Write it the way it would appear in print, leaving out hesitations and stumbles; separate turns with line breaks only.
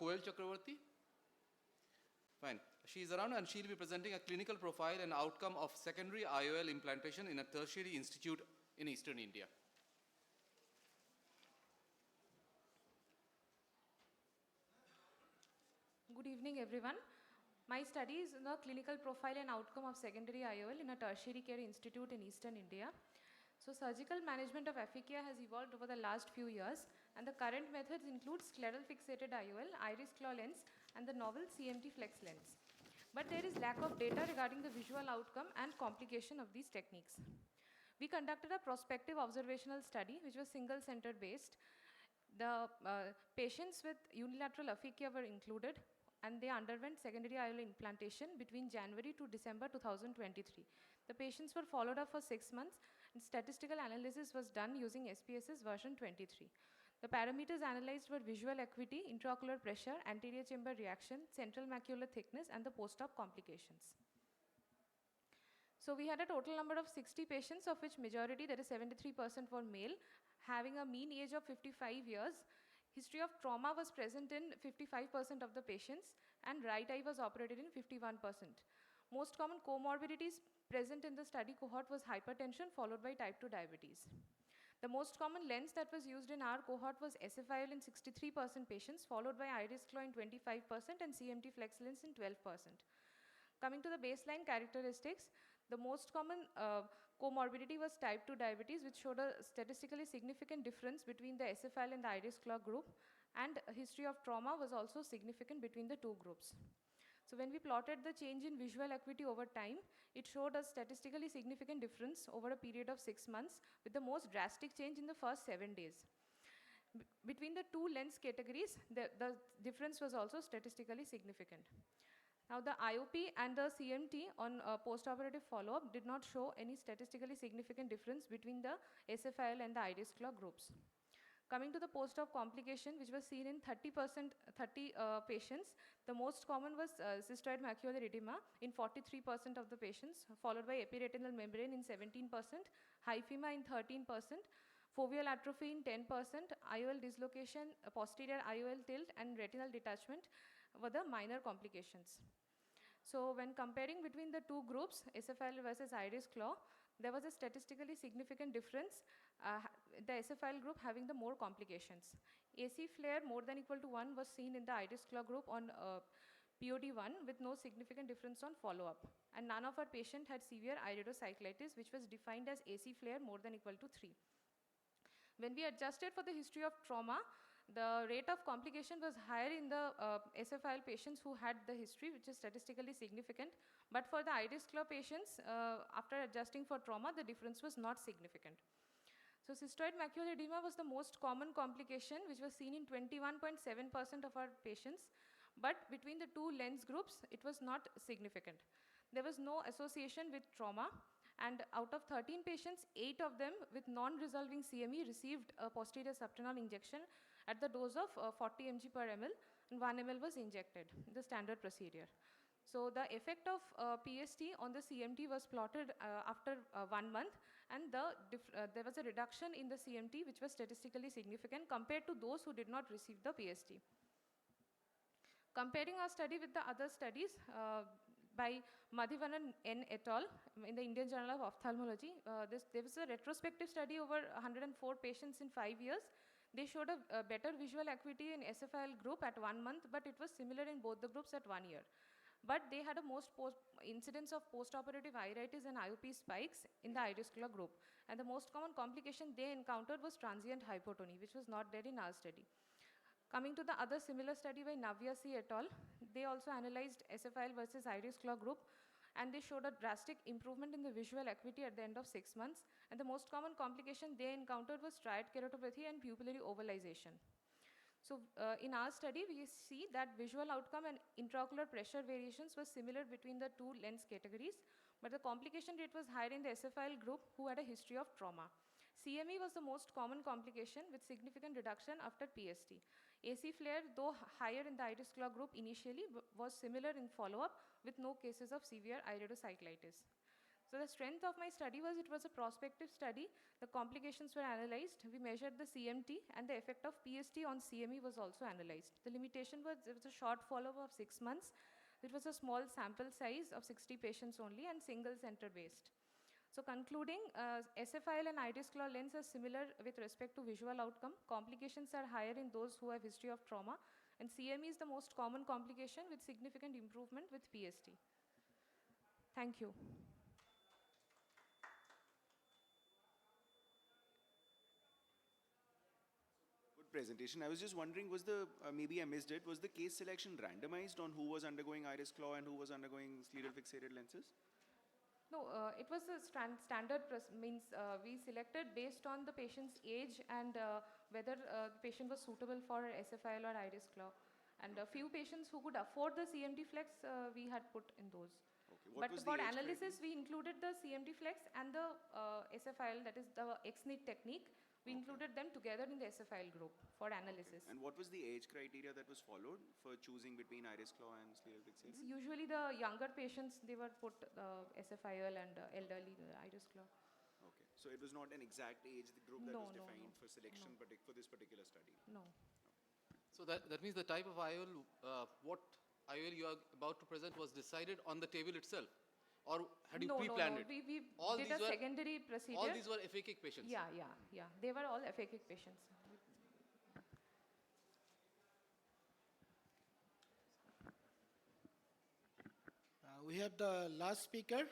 Koel Chakravarti? Fine. She is around and she will be presenting a clinical profile and outcome of secondary IOL implantation in a tertiary institute in Eastern India.
Good evening, everyone. My study is in the clinical profile and outcome of secondary IOL in a tertiary care institute in Eastern India. So surgical management of aphakia has evolved over the last few years, and the current methods include scleral fixated IOL, iris claw lens, and the novel CMT flex lens. But there is lack of data regarding the visual outcome and complication of these techniques. We conducted a prospective observational study, which was single-center based. The patients with unilateral aphakia were included, and they underwent secondary IOL implantation between January to December 2023. The patients were followed up for 6 months, and statistical analysis was done using SPSS version 23. The parameters analyzed were visual acuity, intraocular pressure, anterior chamber reaction, central macular thickness, and the post-op complications. So we had a total number of 60 patients, of which majority, that is 73%, were male, having a mean age of 55 years. History of trauma was present in 55% of the patients, and right eye was operated in 51%. Most common comorbidities present in the study cohort was hypertension, followed by type 2 diabetes. The most common lens that was used in our cohort was SFIOL in 63% patients, followed by iris claw in 25% and CMT flex lens in 12%. Coming to the baseline characteristics, the most common comorbidity was type 2 diabetes, which showed a statistically significant difference between the SFIOL and the iris claw group, and a history of trauma was also significant between the two groups. So when we plotted the change in visual acuity over time, it showed a statistically significant difference over a period of 6 months, with the most drastic change in the first 7 days. Between the two lens categories, the difference was also statistically significant. Now, the IOP and the CMT on post-operative follow-up did not show any statistically significant difference between the SFIOL and the iris claw groups. Coming to the post-op complication, which was seen in 30 patients, the most common was cystoid macular edema in 43% of the patients, followed by epiretinal membrane in 17%, hyphema in 13%, foveal atrophy in 10%, IOL dislocation, posterior IOL tilt, and retinal detachment were the minor complications. So when comparing between the two groups, SFIOL versus iris claw, there was a statistically significant difference, the SFIOL group having the more complications. AC flare more than equal to 1 was seen in the iris claw group on POD1 with no significant difference on follow-up. And none of our patients had severe iridocyclitis, which was defined as AC flare more than equal to 3. When we adjusted for the history of trauma, the rate of complication was higher in the SFIOL patients who had the history, which is statistically significant. But for the iris claw patients, after adjusting for trauma, the difference was not significant. So cystoid macular edema was the most common complication, which was seen in 21.7% of our patients. But between the two lens groups, it was not significant. There was no association with trauma, and out of 13 patients, 8 of them with non-resolving CME received a posterior subtenon injection at the dose of 40 mg per ml, and 1 ml was injected, the standard procedure. So the effect of PST on the CMT was plotted after 1 month, and there was a reduction in the CMT, which was statistically significant compared to those who did not receive the PST. Comparing our study with the other studies by Madhivanan N. et al. In the Indian Journal of Ophthalmology, there was a retrospective study over 104 patients in 5 years. They showed a better visual acuity in SFIOL group at 1 month, but it was similar in both the groups at 1 year. But they had a most incidence of post-operative iritis and IOP spikes in the iris claw group. And the most common complication they encountered was transient hypotony, which was not there in our study. Coming to the other similar study by Navya C. et al., they also analyzed SFIOL versus iris claw group, and they showed a drastic improvement in the visual acuity at the end of 6 months. And the most common complication they encountered was striate keratopathy and pupillary ovalization. So in our study, we see that visual outcome and intraocular pressure variations were similar between the two lens categories, but the complication rate was higher in the SFIOL group who had a history of trauma. CME was the most common complication with significant reduction after PST. AC flare, though higher in the iris claw group initially, was similar in follow-up with no cases of severe iridocyclitis. So the strength of my study was it was a prospective study. The complications were analyzed. We measured the CMT and the effect of PST on CME was also analyzed. The limitation was it was a short follow-up of 6 months. It was a small sample size of 60 patients only and single center based. So concluding, SFIL and iris claw lens are similar with respect to visual outcome. Complications are higher in those who have history of trauma, and CME is the most common complication with significant improvement with PST. Thank you.
Good presentation. I was just wondering, was the, maybe I missed it, was the case selection randomized on who was undergoing iris claw and who was undergoing scleral fixated lenses?
No, it was a standard means we selected based on the patient's age and whether the patient was suitable for SFIL or iris claw. And a few patients who could afford the CMT flex, we had put in those.
Okay. What
But
was
for
the age
analysis,
criteria?
we included the CMT flex and the SFIL, that is the XNIT technique. We included them together in the SFIL group for analysis.
And what was the age criteria that was followed for choosing between iris claw and scleral fixated?
It's usually the younger patients, they were put SFIL and elderly iris claw.
Okay. So it was not an exact age group that
No,
was
no,
defined
no.
for selection for this particular study.
No.
So that means the type of IOL, what IOL you are about to present was decided on the table itself? Or had you pre-planned it?
We
All
did
these
a
were-
secondary procedure.
All these were aphakic patients?
Yeah. They were all aphakic patients.
We have the last speaker,